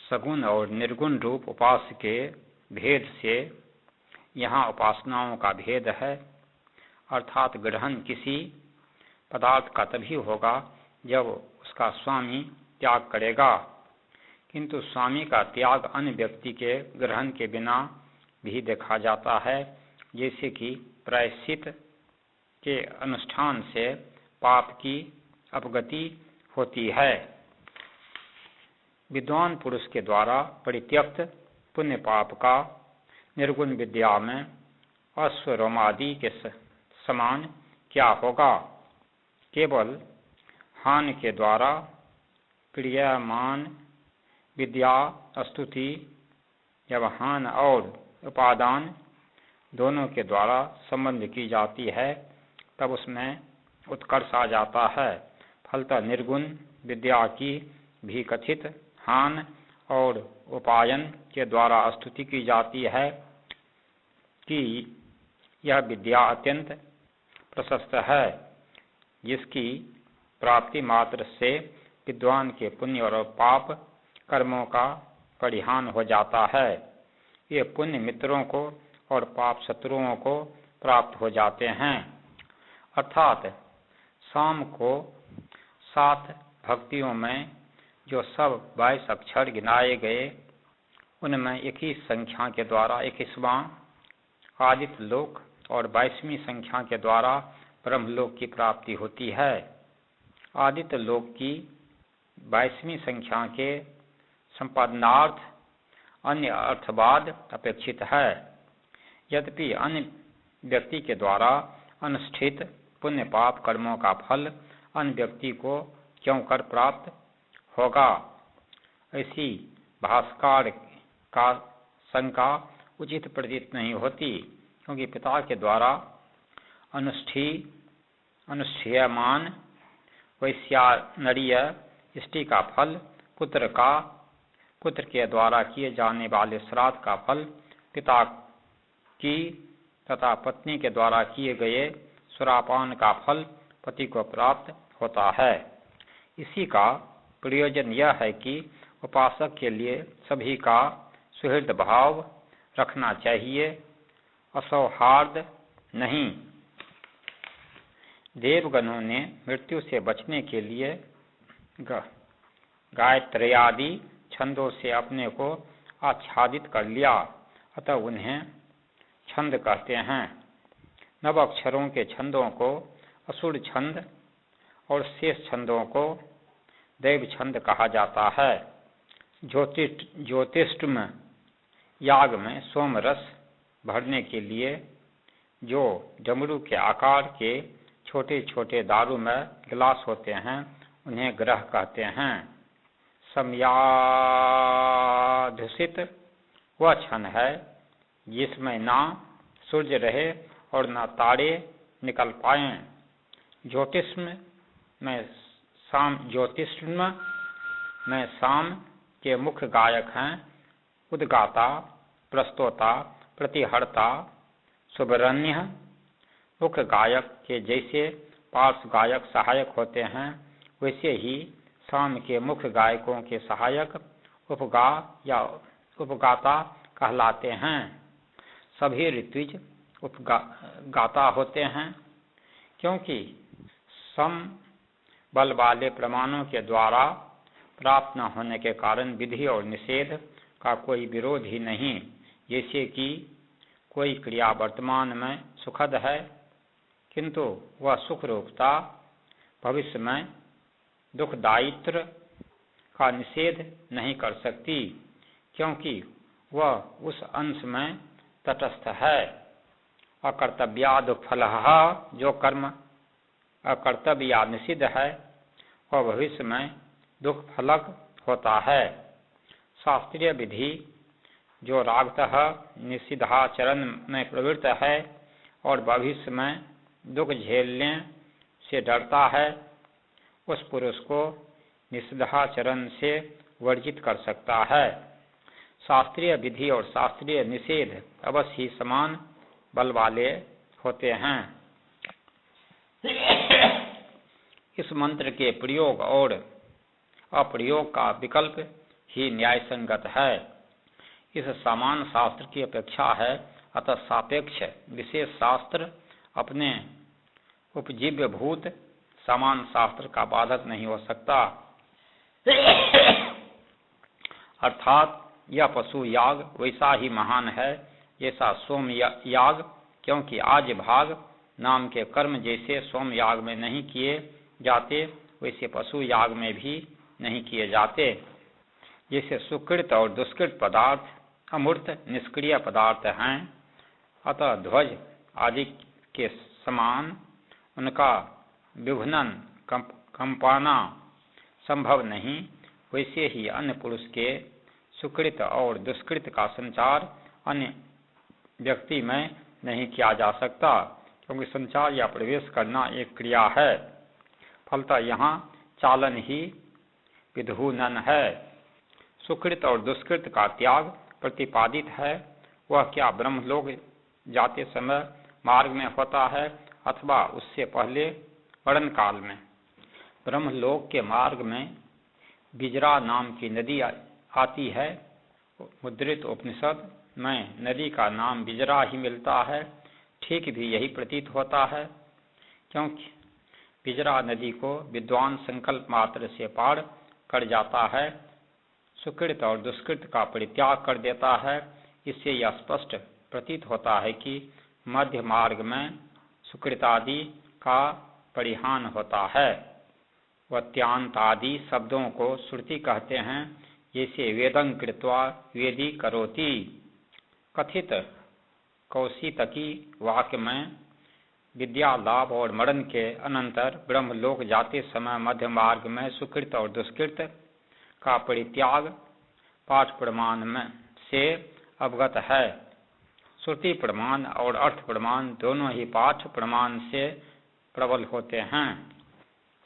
सगुण और निर्गुण रूप उपास्य के भेद से यहाँ उपासनाओं का भेद है। अर्थात ग्रहण किसी पदार्थ का तभी होगा जब उसका स्वामी त्याग करेगा, किंतु स्वामी का त्याग अन्य व्यक्ति के ग्रहण के बिना भी देखा जाता है, जैसे कि प्रायश्चित के अनुष्ठान से पाप की अपगति होती है। विद्वान पुरुष के द्वारा परित्यक्त पुण्य पाप का निर्गुण विद्या में अश्वरोमादि के समान क्या होगा? केवल हान के द्वारा क्रियामान विद्या स्तुति जब हान और उपादान दोनों के द्वारा संबंध की जाती है तब उसमें उत्कर्ष आ जाता है। फलतः निर्गुण विद्या की भी कथित हान और उपायन के द्वारा स्तुति की जाती है कि यह विद्या अत्यंत प्रशस्त है, जिसकी प्राप्ति मात्र से विद्वान के पुण्य और पाप कर्मों का परिहान हो जाता है। ये पुण्य मित्रों को और पाप शत्रुओं को प्राप्त हो जाते हैं। अर्थात शाम को 7 भक्तियों में जो सब 22 अक्षर गिनाए गए, उनमें 21 संख्या के द्वारा 21वां आदित्य लोक और 22वीं संख्या के द्वारा ब्रह्मलोक की प्राप्ति होती है। आदित्य लोक की 22वीं संख्या के संपादनार्थ अन्य अर्थवाद अपेक्षित है। यद्यपि अन्य व्यक्ति के द्वारा अनुष्ठित पुण्य पाप कर्मों का फल अन्य व्यक्ति को क्यों कर प्राप्त होगा, ऐसी भाष्यकार का शंका उचित प्रतीत नहीं होती, क्योंकि पिता के द्वारा अनुष्ठेयमान वैश्यानरीय इष्टि का फल, पुत्र के द्वारा किए जाने वाले श्राद्ध का फल, पिता की तथा पत्नी के द्वारा किए गए सुरापान का फल पति को प्राप्त होता है। इसी का प्रयोजन यह है कि उपासक के लिए सभी का सुहृद भाव रखना चाहिए, असौहार्द नहीं। देवगणों ने मृत्यु से बचने के लिए गायत्र्यादि छंदों से अपने को आच्छादित कर लिया, अतः उन्हें छंद कहते हैं। नव अक्षरों के छंदों को असुर छंद और शेष छंदों को दैव छंद कहा जाता है। ज्योतिष्टम याग में सोम रस भरने के लिए जो डमरू के आकार के छोटे छोटे दारू में गिलास होते हैं, उन्हें ग्रह कहते हैं। समयाधुषित वह क्षण है जिसमें ना सूर्य रहे और न तारे निकल पाएं। ज्योतिष्म में शाम के मुख्य गायक हैं उद्गाता, प्रस्तोता, प्रतिहर्ता, सुब्रह्मण्य। मुख्य गायक के जैसे पार्श्व गायक सहायक होते हैं, वैसे ही शाम के मुख्य गायकों के सहायक उपगा या उपगाता कहलाते हैं। सभी ऋत्विज उपगाता होते हैं, क्योंकि सम बल वाले प्रमाणों के द्वारा प्राप्त न होने के कारण विधि और निषेध का कोई विरोध ही नहीं। जैसे कि कोई क्रिया वर्तमान में सुखद है, किंतु वह सुख रूपता भविष्य में दुखदायित्व का निषेध नहीं कर सकती, क्योंकि वह उस अंश में तटस्थ है। अकर्तव्याद फल, जो कर्म अकर्तव्य या निषिद्ध है वह भविष्य में दुख फलक होता है। शास्त्रीय विधि जो रागतः निषिद्धाचरण में प्रवृत्त है और भविष्य में दुख झेलने से डरता है, उस पुरुष को निषिद्धाचरण से वर्जित कर सकता है। शास्त्रीय विधि और शास्त्रीय निषेध अवश्य ही समान बल वाले होते हैं। इस मंत्र के प्रयोग और अप्रयोग का विकल्प ही न्याय संगत है। इस सामान्य शास्त्र की अपेक्षा है, अतः सापेक्ष विशेष शास्त्र अपने उपजीव्य भूत सामान्य शास्त्र का बाधक नहीं हो सकता। अर्थात यह पशु याग वैसा ही महान है जैसा सोम याग, क्योंकि आज भाग नाम के कर्म जैसे सोम याग में नहीं किए जाते वैसे पशु याग में भी नहीं किए जाते। जैसे सुकृत और दुष्कृत पदार्थ अमूर्त निष्क्रिय पदार्थ हैं, अतः ध्वज आदि के समान उनका विघ्नन कंपाना संभव नहीं, वैसे ही अन्य पुरुष के सुकृत और दुष्कृत का संचार अन्य व्यक्ति में नहीं किया जा सकता, क्योंकि संचार या प्रवेश करना एक क्रिया है। फलतः यहाँ चालन ही विधुनन है। सुकृत और दुष्कृत का त्याग प्रतिपादित है। वह क्या ब्रह्मलोक जाते समय मार्ग में होता है अथवा उससे पहले मरण काल में? ब्रह्मलोक के मार्ग में बिजरा नाम की नदी आती है। मुद्रित उपनिषद में नदी का नाम बिजरा ही मिलता है। ठीक भी यही प्रतीत होता है, क्योंकि बिजरा नदी को विद्वान संकल्प मात्र से पार कर जाता है, सुकृत और दुष्कृत का परित्याग कर देता है। इससे यह स्पष्ट प्रतीत होता है कि मध्य मार्ग में सुकृतादि का परिहान होता है। वत्यांतादि शब्दों को श्रुति कहते हैं, जैसे वेदं कृत्वा वेदी करोति। कथित कौशितकी वाक्य में विद्या लाभ और मरण के अनंतर ब्रह्मलोक जाते समय मध्य मार्ग में सुकृत और दुष्कृत का परित्याग पाठ प्रमाण में से अवगत है। श्रुति प्रमाण और अर्थ प्रमाण दोनों ही पाठ प्रमाण से प्रबल होते हैं।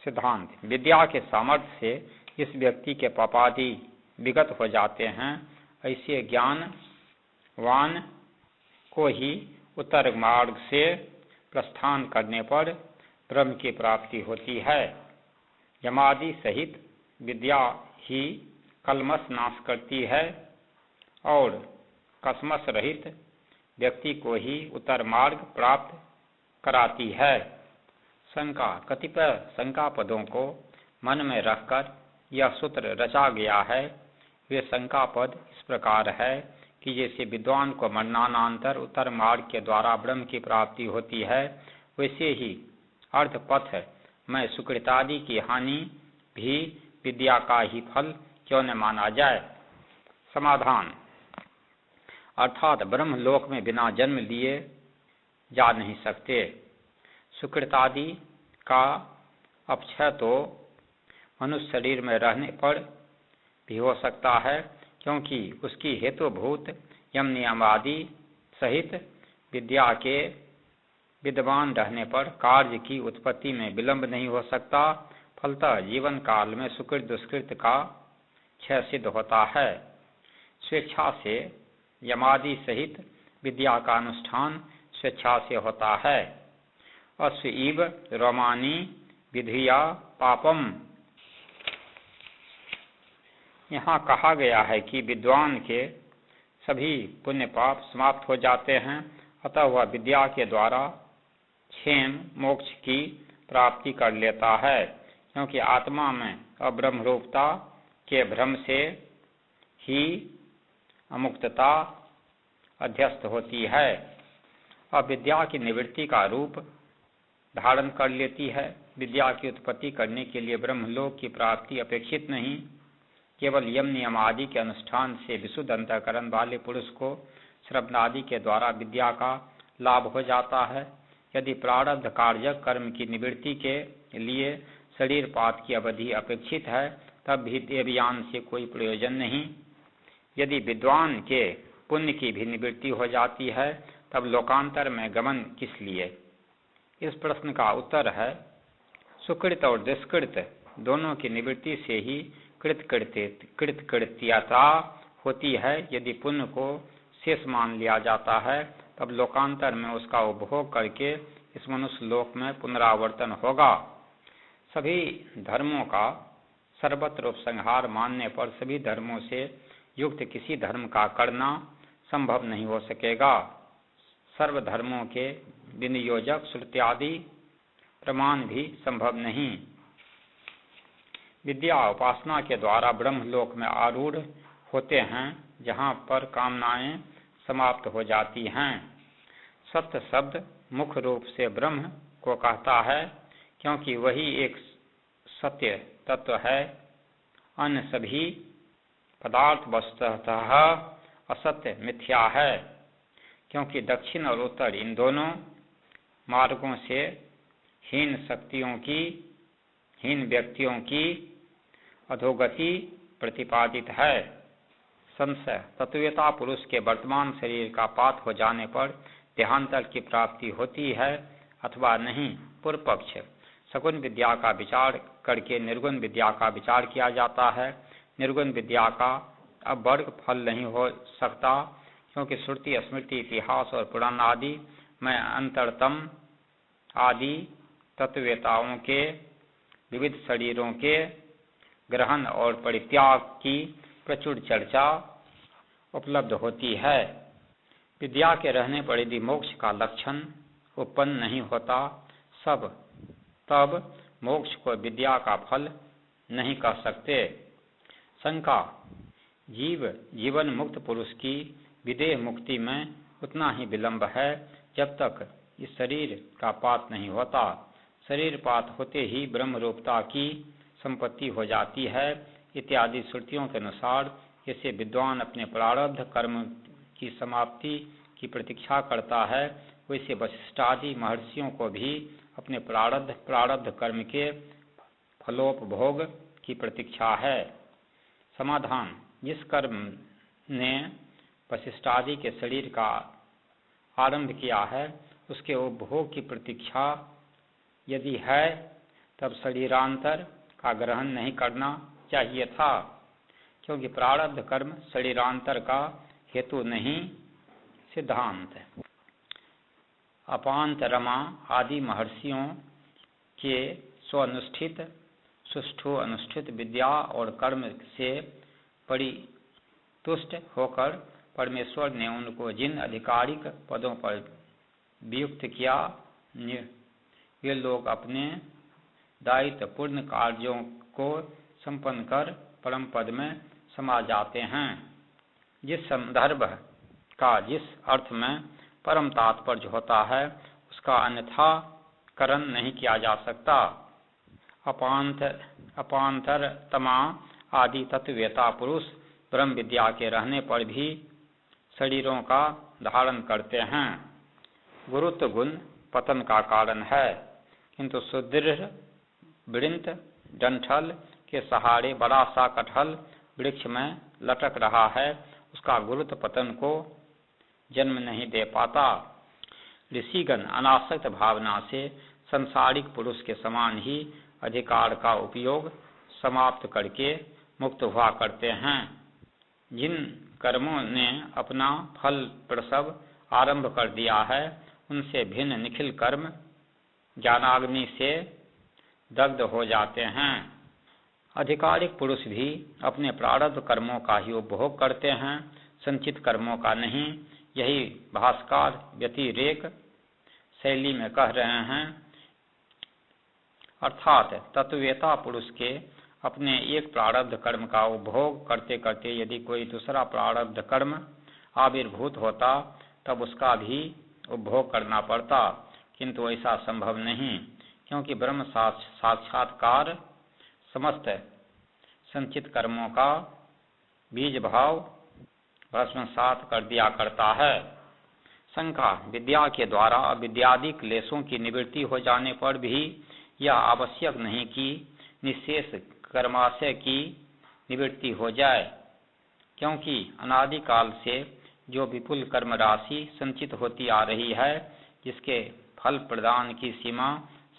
सिद्धांत: विद्या के सामर्थ्य से इस व्यक्ति के पापादि विगत हो जाते हैं। ऐसे ज्ञानवान को ही उत्तर मार्ग से प्रस्थान करने पर ब्रह्म की प्राप्ति होती है। यमादि सहित विद्या ही कलमश नाश करती है और कसमस रहित व्यक्ति को ही उत्तर मार्ग प्राप्त कराती है। शंका: कतिपय शंका पदों को मन में रखकर यह सूत्र रचा गया है। वे शंका पद इस प्रकार है कि जैसे विद्वान को मरणानंतर उत्तर मार्ग के द्वारा ब्रह्म की प्राप्ति होती है, वैसे ही अर्धपथ में सुकृतादि की हानि भी विद्या का ही फल क्यों न माना जाए? समाधान: अर्थात ब्रह्मलोक में बिना जन्म लिए जा नहीं सकते। सुकृतादि का अपक्षय तो मनुष्य शरीर में रहने पर भी हो सकता है, क्योंकि उसकी हेतुभूत यम नियम आदि सहित विद्या के विद्वान रहने पर कार्य की उत्पत्ति में विलंब नहीं हो सकता। फलतः जीवन काल में सुकृत दुष्कृत का क्षय सिद्ध होता है। स्वेच्छा से यमादि सहित विद्या का अनुष्ठान स्वेच्छा से होता है। अश्व इव रोमानी विधिया पापम। यहाँ कहा गया है कि विद्वान के सभी पुण्य पाप समाप्त हो जाते हैं, अतः वह विद्या के द्वारा क्षेम मोक्ष की प्राप्ति कर लेता है, क्योंकि आत्मा में अब्रह्मरूपता के भ्रम से ही अमुक्तता अध्यस्त होती है। अब विद्या की निवृत्ति का रूप धारण कर लेती है। विद्या की उत्पत्ति करने के लिए ब्रह्मलोक की प्राप्ति अपेक्षित नहीं, केवल यम नियम आदि के अनुष्ठान से विशुद्ध अंतःकरण वाले पुरुष को श्रवणादि के द्वारा विद्या का लाभ हो जाता है। यदि प्रारब्ध कार्य कर्म की निवृत्ति के लिए शरीर पात की अवधि अपेक्षित है, तब भी देवयान से कोई प्रयोजन नहीं। यदि विद्वान के पुण्य की भी निवृत्ति हो जाती है, तब लोकांतर में गमन किस लिए? इस प्रश्न का उत्तर है, सुकृत और दुष्कृत दोनों की निवृत्ति से ही कृतकृत्यता होती है। यदि पुण्य को शेष मान लिया जाता है, तब लोकांतर में उसका उपभोग करके इस मनुष्य लोक में पुनरावर्तन होगा। सभी धर्मों का सर्वत्र उपसंहार मानने पर सभी धर्मों से युक्त किसी धर्म का करना संभव नहीं हो सकेगा। सर्वधर्मों के विनियोजक श्रुत्यादि प्रमाण भी संभव नहीं। विद्या उपासना के द्वारा ब्रह्मलोक में आरूढ़ होते हैं, जहाँ पर कामनाएं समाप्त हो जाती हैं। सत्य शब्द मुख्य रूप से ब्रह्म को कहता है, क्योंकि वही एक सत्य तत्व है। अन्य सभी पदार्थ वस्तुतः असत्य मिथ्या है, क्योंकि दक्षिण और उत्तर इन दोनों मार्गों से हीन शक्तियों की, हीन व्यक्तियों की अधोगति प्रतिपादित है। संशय तत्वता पुरुष के वर्तमान शरीर का पात हो जाने पर देहांतर की प्राप्ति होती है अथवा नहीं। पूर्व पक्ष सगुण विद्या का विचार करके निर्गुण विद्या का विचार किया जाता है। निर्गुण विद्या का अब वर्ग फल नहीं हो सकता, क्योंकि श्रुति, स्मृति, इतिहास और पुराण आदि में अंतरतम आदि तत्ववेताओं के विविध शरीरों के ग्रहण और परित्याग की प्रचुर चर्चा उपलब्ध होती है। विद्या के रहने पर यदि मोक्ष का लक्षण उत्पन्न नहीं होता, तब मोक्ष को विद्या का फल नहीं कह सकते। शंका जीवन मुक्त पुरुष की विदेह मुक्ति में उतना ही विलंब है जब तक इस शरीर का पात नहीं होता। शरीर पात होते ही ब्रह्म रूपता की संपत्ति हो जाती है इत्यादि श्रुतियों के अनुसार। जैसे विद्वान अपने प्रारब्ध कर्म की समाप्ति की प्रतीक्षा करता है, वैसे वशिष्ठादि महर्षियों को भी अपने प्रारब्ध कर्म के फलोपभोग की प्रतीक्षा है। समाधान जिस कर्म ने वशिष्ठादि के शरीर का आरंभ किया है, उसके उपभोग की प्रतीक्षा यदि है, तब शरीरांतर का ग्रहण नहीं करना चाहिए था, क्योंकि प्रारब्ध कर्म शरीरांतर का हेतु नहीं। सिद्धांत अपांतरमा आदि महर्षियों के स्वनुष्ठित सुष्ठु अनुष्ठित विद्या और कर्म से परितुष्ट होकर परमेश्वर ने उनको जिन आधिकारिक पदों पर वियुक्त किया, वे लोग अपने दायित्वपूर्ण कार्यों को संपन्न कर परम पद में समा जाते हैं। जिस संदर्भ का जिस अर्थ में परम तात्पर्य होता है, उसका अन्यथा करण नहीं किया जा सकता। अपांतरतमा आदि तत्ववेता पुरुष ब्रह्म विद्या के रहने पर भी शरीरों का धारण करते हैं। गुरुत्व गुण पतन का कारण है, किंतु सुदृढ़ वृंत डंठल के सहारे बड़ा सा कटहल वृक्ष में लटक रहा है, उसका गुरुत्व पतन को जन्म नहीं दे पाता। ऋषिगण अनासक्त भावना से संसारिक पुरुष के समान ही अधिकार का उपयोग समाप्त करके मुक्त हुआ करते हैं। जिन कर्मों ने अपना फल प्रसव आरंभ कर दिया है, उनसे भिन्न निखिल कर्म ज्ञानाग्नि से दग्ध हो जाते हैं। अधिकारिक पुरुष भी अपने प्रारब्ध कर्मों का ही उपभोग करते हैं, संचित कर्मों का नहीं। यही भास्कर व्यतिरेक शैली में कह रहे हैं, अर्थात तत्ववेता पुरुष के अपने एक प्रारब्ध कर्म का उपभोग करते करते यदि कोई दूसरा प्रारब्ध कर्म आविर्भूत होता, तब उसका भी उपभोग करना पड़ता, किंतु ऐसा संभव नहीं, क्योंकि ब्रह्म साक्षात्कार समस्त संचित कर्मों का बीज भाव भस्मसात कर दिया करता है। शंका विद्या के द्वारा अविद्यादि क्लेशों की निवृत्ति हो जाने पर भी यह आवश्यक नहीं कि निशेष कर्माशय की निवृत्ति हो जाए, क्योंकि अनादिकाल से जो विपुल कर्म राशि संचित होती आ रही है, जिसके फल प्रदान की सीमा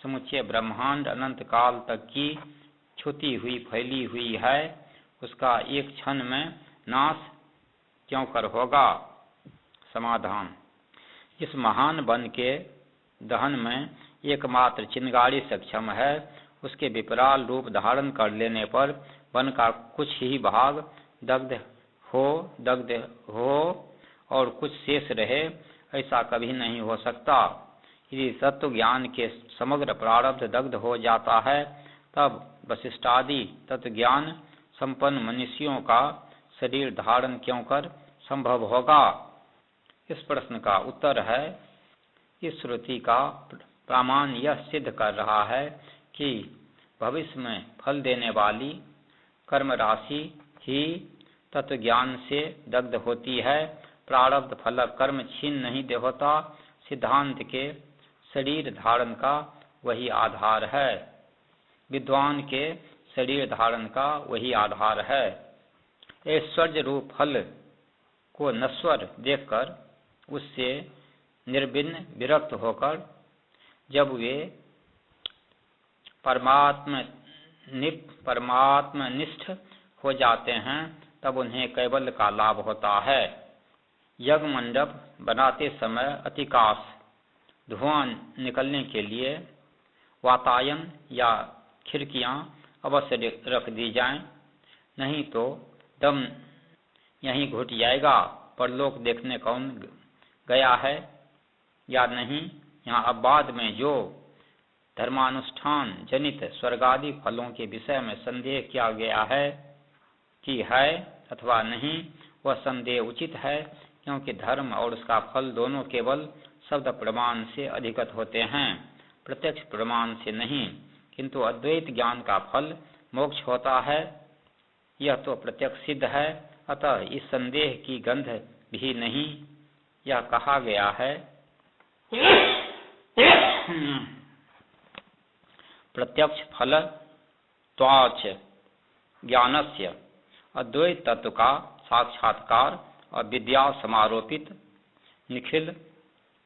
समुच्चय ब्रह्मांड अनंत काल तक की छुटी हुई फैली हुई है, उसका एक क्षण में नाश क्यों कर होगा। समाधान जिस महान वन के दहन में एकमात्र चिंगारी सक्षम है, उसके विपराल रूप धारण कर लेने पर वन का कुछ ही भाग दग्ध हो और कुछ शेष रहे, ऐसा कभी नहीं हो सकता। यदि तत्व ज्ञान के समग्र प्रारब्ध दग्ध हो जाता है, तब वशिष्ठादि तत्व ज्ञान संपन्न मनुष्यों का शरीर धारण क्यों कर संभव होगा? इस प्रश्न का उत्तर है, इस श्रुति का प्रमाण यह सिद्ध कर रहा है कि भविष्य में फल देने वाली कर्म राशि ही तत्व ज्ञान से दग्ध होती है। प्रारब्ध फलक कर्म छीन नहीं दे होता। सिद्धांत के शरीर धारण का वही आधार है, विद्वान के शरीर धारण का वही आधार है। ऐश्वर्य रूप फल को नश्वर देखकर उससे निर्विन्न विरक्त होकर जब वे परमात्मनिष्ठ हो जाते हैं, तब उन्हें कैवल्य का लाभ होता है। यज्ञ मंडप बनाते समय अतिकाश धुआं निकलने के लिए वातायन या खिड़कियां अवश्य रख दी जाएं, नहीं तो दम यहीं घुट जाएगा। परलोक देखने कौन गया है या नहीं? यहाँ अब बाद में जो धर्मानुष्ठान जनित स्वर्गादि फलों के विषय में संदेह किया गया है कि है अथवा नहीं, वह संदेह उचित है, क्योंकि धर्म और उसका फल दोनों केवल शब्द प्रमाण से अधिगत होते हैं, प्रत्यक्ष प्रमाण से नहीं। किंतु अद्वैत ज्ञान का फल मोक्ष होता है, यह तो प्रत्यक्ष सिद्ध है। अतः इस संदेह की गंध भी नहीं। यह कहा गया है, प्रत्यक्ष फल त्वाच ज्ञानस्य अद्वैत तत्व का साक्षात्कार और विद्या समारोपित निखिल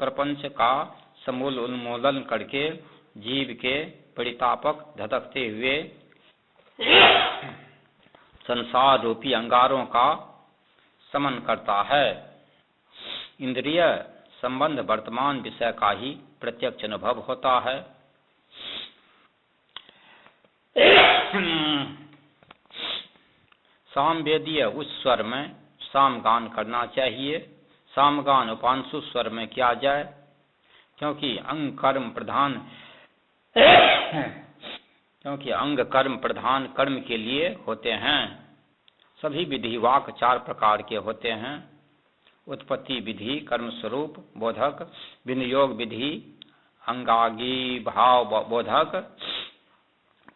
प्रपंच का समूल उन्मूलन करके जीव के परितापक धधकते हुए संसार रूपी अंगारों का समन करता है। इंद्रिय संबंध वर्तमान विषय का ही प्रत्यक्ष अनुभव होता है। सामवेदीय उच्च स्वर में सामगान करना चाहिए। सामगान उपांशु स्वर में किया जाए, क्योंकि अंग कर्म प्रधान कर्म के लिए होते हैं। सभी विधि वाक 4 प्रकार के होते हैं। उत्पत्ति विधि कर्म स्वरूप बोधक, विनियोग विधि अंगागी भाव बोधक,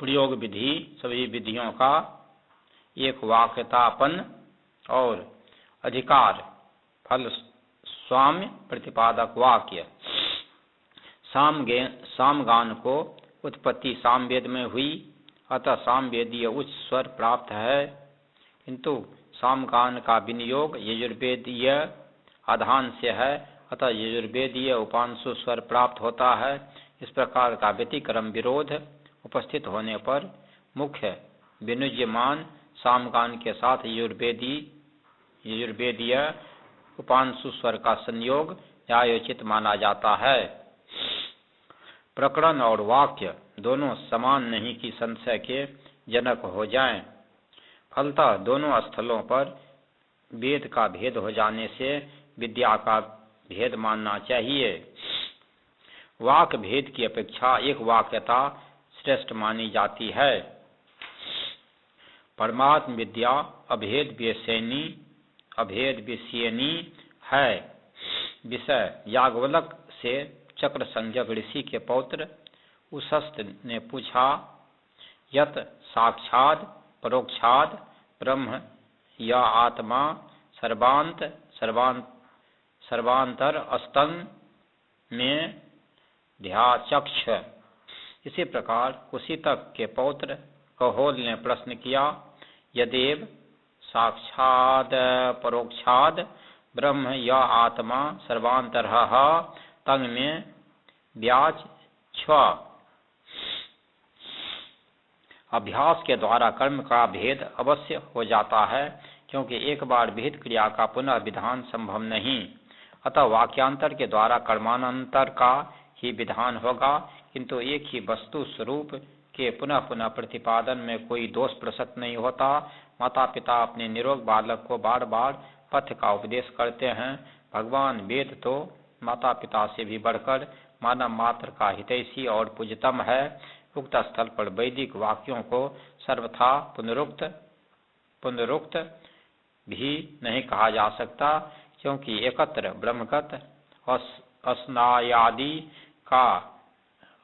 प्रयोग विधि सभी विधियों का एक वाक्यतापन और अधिकार फल स्वाम्य प्रतिपादक वाक्य। सामगान को उत्पत्ति सामवेद में हुई, अतः सामवेदीय उच्च स्वर प्राप्त है, किंतु सामगान का विनियोग यजुर्वेदीय आधान से है, अतः यजुर्वेदीय उपांशु स्वर प्राप्त होता है। इस प्रकार का व्यतिक्रम विरोध उपस्थित होने पर मुख्य विनुज्यमान सामगान के साथ यजुर्वेदीय उपांशु स्वर का संयोग न्यायोचित माना जाता है। प्रकरण और वाक्य दोनों समान नहीं कि संशय के जनक हो जाएं। फलतः दोनों स्थलों पर वेद का भेद हो जाने से विद्या का भेद मानना चाहिए। वाक भेद की अपेक्षा एक वाक्यता श्रेष्ठ मानी जाती है। परमात्म विद्या अभेद विषयनी है। विषय याज्ञवल्क्य से चक्र संज्ञक ऋषि के पौत्र उशस्त ने पूछा, यत साक्षात् परोक्षात् ब्रह्म या आत्मा सर्वांतर अस्तंग में ध्याचक्ष। इसी प्रकार कुशीतक के पौत्र कहोल ने प्रश्न किया, यदेव साक्षात् परोक्षात् ब्रह्म या आत्मा सर्वांतरः तंग में व्याच छ। अभ्यास के द्वारा कर्म का भेद अवश्य हो जाता है, क्योंकि एक बार विहित क्रिया का पुनः विधान संभव नहीं। अतः वाक्यांतर के द्वारा कर्मांतर का ही विधान होगा, किंतु एक ही वस्तु स्वरूप के पुनः पुनः प्रतिपादन में कोई दोष प्रसक्त नहीं होता। माता पिता अपने निरोग बालक को बार बार पथ का उपदेश करते हैं। भगवान वेद तो माता पिता से भी बढ़कर मानव मात्र का हितैषी और पूज्यतम है। उक्त स्थल पर वैदिक वाक्यों को सर्वथा पुनरुक्त भी नहीं कहा जा सकता, क्योंकि एकत्र ब्रह्मगत अस्नायादि का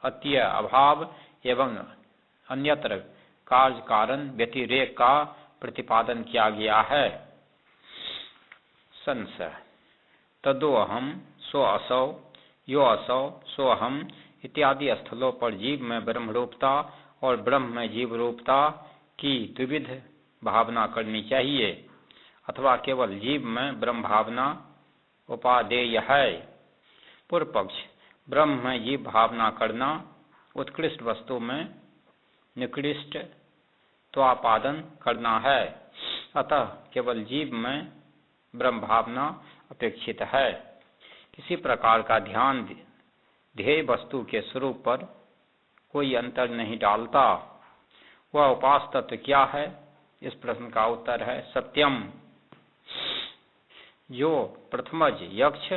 अत्यय अभाव एवं अन्यत्र कार्य कारण व्यतिरेक का प्रतिपादन किया गया है। संशय तदो अहम सो असौ यो असौ सो अहम इत्यादि स्थलों पर जीव में ब्रह्मरूपता और ब्रह्म में जीव रूपता की द्विविध भावना करनी चाहिए, अथवा केवल जीव में ब्रह्म भावना उपादेय है। पूर्व पक्ष ब्रह्म में जीव भावना करना उत्कृष्ट वस्तु में निकृष्ट त्वापादन करना है, अतः केवल जीव में ब्रह्म भावना अपेक्षित है। किसी प्रकार का ध्यान ध्येय वस्तु के स्वरूप पर कोई अंतर नहीं डालता। वह उपास तत्व क्या है? इस प्रश्न का उत्तर है सत्यम। जो प्रथमज यक्ष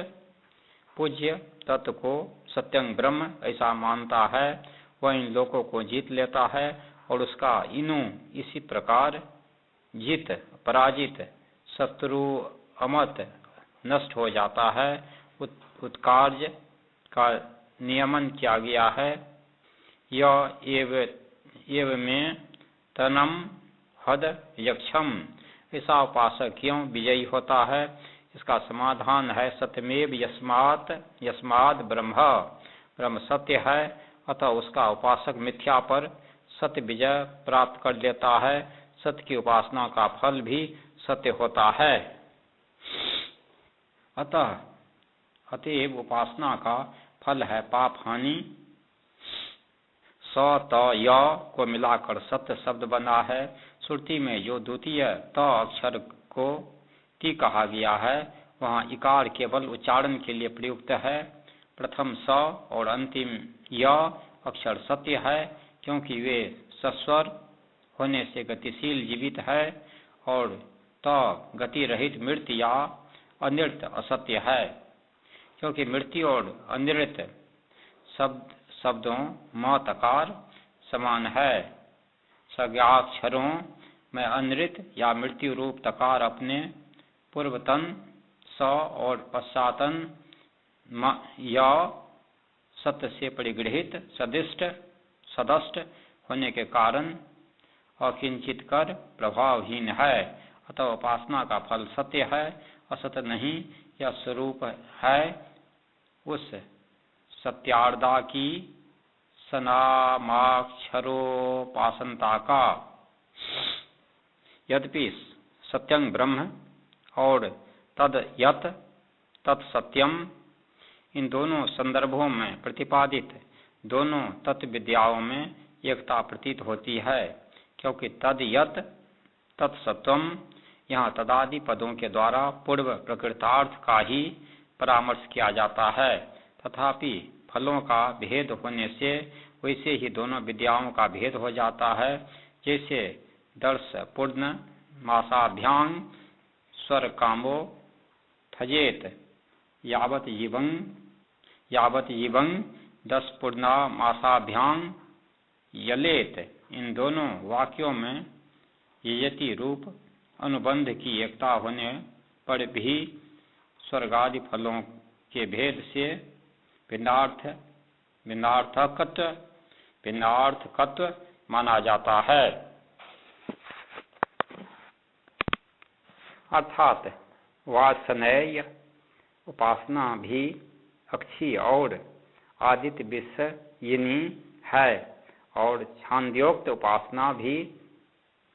पूज्य तत्व को सत्यं ब्रह्म ऐसा मानता है, वह इन लोकों को जीत लेता है और उसका इनु इसी प्रकार जीत पराजित शत्रु अमत नष्ट हो जाता है। उत्कार्य का नियमन किया गया है। यह एव में तनम हद यक्षम, ऐसा उपासक क्यों विजयी होता है? इसका समाधान है सत्यमेव यस्मात् ब्रह्म सत्य है, अतः उसका उपासक मिथ्या पर सत्य विजय प्राप्त कर लेता है। सत्य की उपासना का फल भी सत्य होता है। अतएव उपासना का फल है पाप हानि। स त य को मिलाकर सत्य शब्द बना है। श्रुति में जो द्वितीय त अक्षर को ती कहा गया है, वहाँ इकार केवल उच्चारण के लिए प्रयुक्त है। प्रथम स और अंतिम य अक्षर सत्य है, क्योंकि वे सस्वर होने से गतिशील जीवित है, और त गति रहित मृत या अनृत असत्य है, क्योंकि मृत्यु और अनृत शब्दों म तकार समान है। सज्ञाक्षरों में अनृत या मृत्यु रूप तकार अपने पूर्वतन स और पश्चातन या सत्य से परिगृहित सदस्ट होने के कारण अकिंचित कर प्रभावहीन है। अतः उपासना का फल सत्य है, असत्य नहीं। यह स्वरूप है उस सत्यार्धा की सनामाक्षरोपासनता का। यद्यपि सत्यं ब्रह्म और तद यत तत्सत्यम इन दोनों संदर्भों में प्रतिपादित दोनों तत्व विद्याओं में एकता प्रतीत होती है, क्योंकि तद यत तत्सत्यम यहाँ तदादि पदों के द्वारा पूर्व प्रकृतार्थ का ही परामर्श किया जाता है। तथापि फलों का भेद होने से वैसे ही दोनों विद्याओं का भेद हो जाता है। जैसे दर्श पूर्ण मासाभ्यांग स्वर कामो थजेत यावत जीवं दस पूर्णा मासाभ्यांग यलेत। इन दोनों वाक्यों में यति रूप अनुबंध की एकता होने पर भी स्वर्गादि फलों के भेद से भिन्नार्थकत्व माना जाता है। अर्थात वासनेय उपासना भी अक्षी और आदित्य विषयिनी है, और छांदोक्त उपासना भी।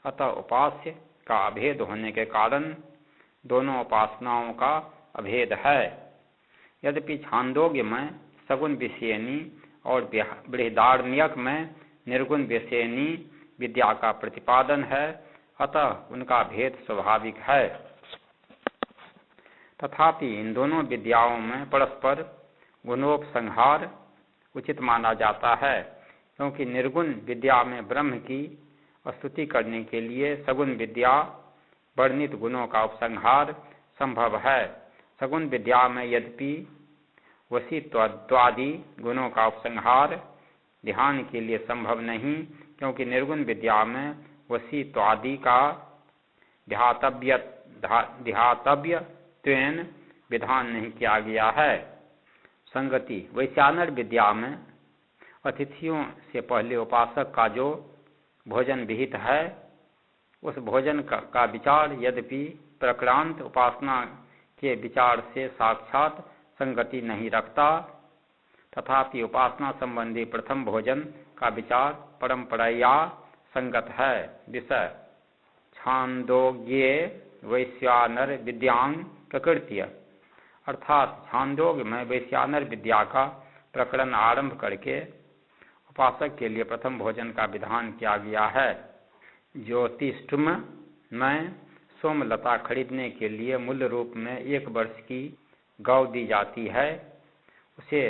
अतः उपास्य का अभेद होने के कारण दोनों उपासनाओं का अभेद है। यद्यपि छांदोग्य में सगुण विषयिनी और बृहदारण्यक में निर्गुण विषयिनी विद्या का प्रतिपादन है, अतः उनका भेद स्वाभाविक है। तथापि इन दोनों विद्याओं में परस्पर गुणोपसंहार उचित माना जाता है। क्योंकि निर्गुण विद्या में ब्रह्म की स्तुति करने के लिए सगुण विद्या वर्णित गुणों का उपसंहार संभव है। सगुण विद्या में यद्यपि वशीत्वादि गुणों का उपसंहार ध्यान के लिए संभव नहीं, क्योंकि निर्गुण विद्या में वशीत्वादि का ध्यातव्यत्वेन विधान नहीं किया गया है। संगति वैश्यानर विद्या में अतिथियों से पहले उपासक का जो भोजन विहित है, उस भोजन का विचार यद्यपि प्रक्रांत उपासना के विचार से साक्षात संगति नहीं रखता, तथापि उपासना संबंधी प्रथम भोजन का विचार परंपराया संगत है। विषय छांदोग्ये वैश्यानर विद्यांग प्रकृत्य, अर्थात छांदोग्य में वैश्यानर विद्या का प्रकरण आरंभ करके उपासक के लिए प्रथम भोजन का विधान किया गया है। ज्योतिष्ठम में सोमलता खरीदने के लिए मूल रूप में 1 वर्ष की गौ दी जाती है। उसे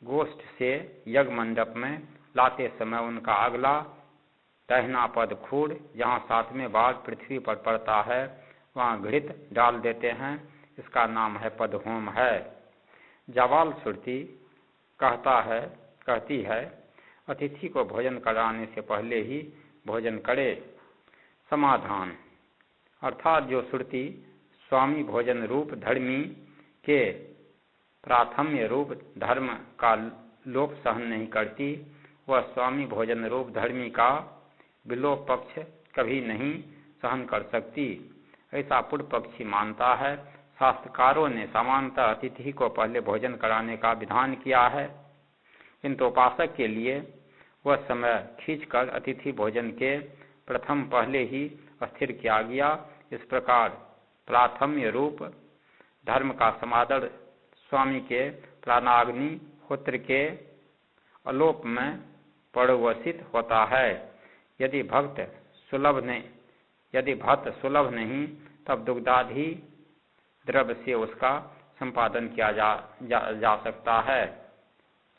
गोष्ठ से यज्ञ मंडप में लाते समय उनका अगला दाहिना पद खूड़, जहाँ 7वें बार पृथ्वी पर पड़ता है, वहाँ घृत डाल देते हैं। इसका नाम है पदहोम है। जावाल श्रुति कहती है अतिथि को भोजन कराने से पहले ही भोजन करे। समाधान अर्थात जो श्रुति स्वामी भोजन रूप धर्मी के प्राथम्य रूप धर्म का लोप सहन नहीं करती, वह स्वामी भोजन रूप धर्मी का विलोप पक्ष कभी नहीं सहन कर सकती, ऐसा पूर्व पक्षी मानता है। शास्त्रकारों ने सामान्यतः अतिथि को पहले भोजन कराने का विधान किया है, किंतु उपासक के लिए वह समय खींचकर अतिथि भोजन के प्रथम पहले ही स्थिर किया गया। इस प्रकार प्राथम्य रूप धर्म का समादर स्वामी के प्राणाग्नि होत्र के अलोप में परिवर्तित होता है। यदि भक्त सुलभ नहीं, तब दुग्धादि द्रव्य से उसका संपादन किया जा सकता है।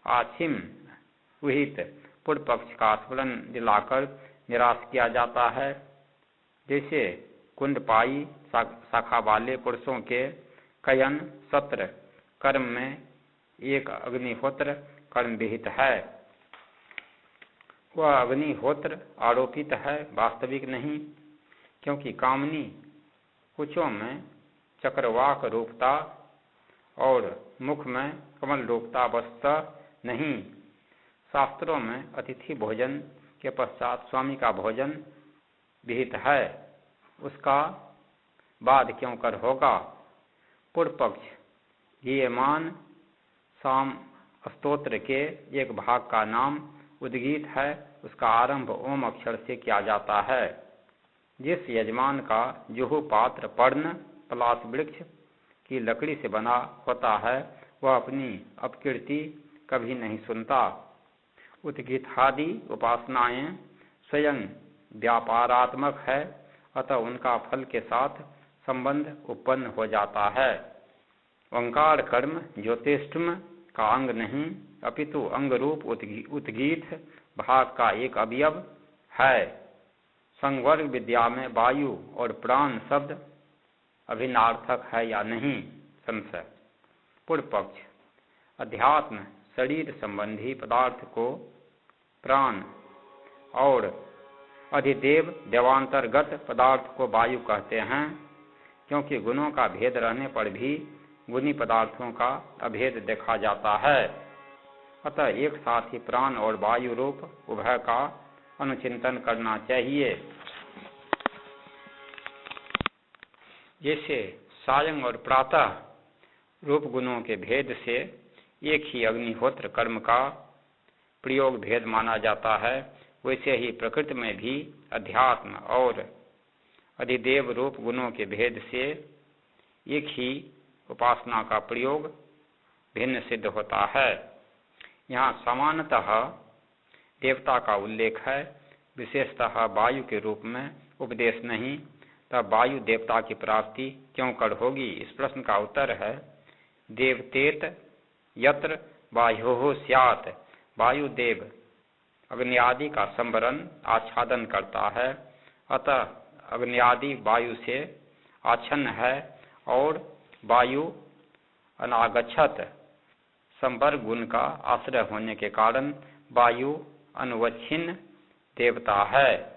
आछिम विहित पूर्व पक्ष का स्मरण दिलाकर निराश किया जाता है। जैसे कुंडपाई शाखा वाले पुरुषों के कयन सत्र कर्म में 1 अग्निहोत्र कर्म विहित है। वह अग्निहोत्र आरोपित है, वास्तविक नहीं, क्योंकि कामनी कुचों में चक्रवाक रूपता और मुख में कमल रूपता वस्तुतः नहीं। शास्त्रों में अतिथि भोजन के पश्चात स्वामी का भोजन विहित है, उसका बाद क्यों कर होगा। पूर्व पक्ष गीयमान साम स्तोत्र के एक भाग का नाम उद्गीत है, उसका आरंभ ओम अक्षर से किया जाता है। जिस यजमान का जुहू पात्र पर्ण पलाश वृक्ष की लकड़ी से बना होता है, वह अपनी अपकीर्ति कभी नहीं सुनता। उद्गीतादि उपासनाएं स्वयं व्यापारात्मक है, अतः उनका फल के साथ संबंध उत्पन्न हो जाता है। ओंकार कर्म ज्योतिष्ठम का अंग नहीं, अपितु अंग रूप उद्गीत भाग का एक अवयव है। संवर्ग विद्या में वायु और प्राण शब्द अभिन्नार्थक है या नहीं, संशय। पूर्व पक्ष अध्यात्म शरीर संबंधी पदार्थ को प्राण और अधिदेव देवांतर्गत पदार्थ को वायु कहते हैं, क्योंकि गुणों का भेद रहने पर भी गुणी पदार्थों का अभेद देखा जाता है। अतः एक साथ ही प्राण और वायु रूप उभय का अनुचिंतन करना चाहिए। जैसे सायं और प्रातः रूप गुणों के भेद से एक ही अग्निहोत्र कर्म का प्रयोग भेद माना जाता है, वैसे ही प्रकृति में भी अध्यात्म और अधिदेव रूप गुणों के भेद से एक ही उपासना का प्रयोग भिन्न सिद्ध होता है। यहाँ सामान्यतः देवता का उल्लेख है, विशेषतः वायु के रूप में उपदेश नहीं, तब वायु देवता की प्राप्ति क्यों कर होगी। इस प्रश्न का उत्तर है देवतेत यत्र वायुः स्यात्, वायुदेव अग्नि आदि का संवरण आच्छादन करता है, अतः अग्नि आदि वायु से आच्छन्न है और वायु अनागच्छत संवर्ग गुण का आश्रय होने के कारण वायु अनुवच्छिन्न देवता है।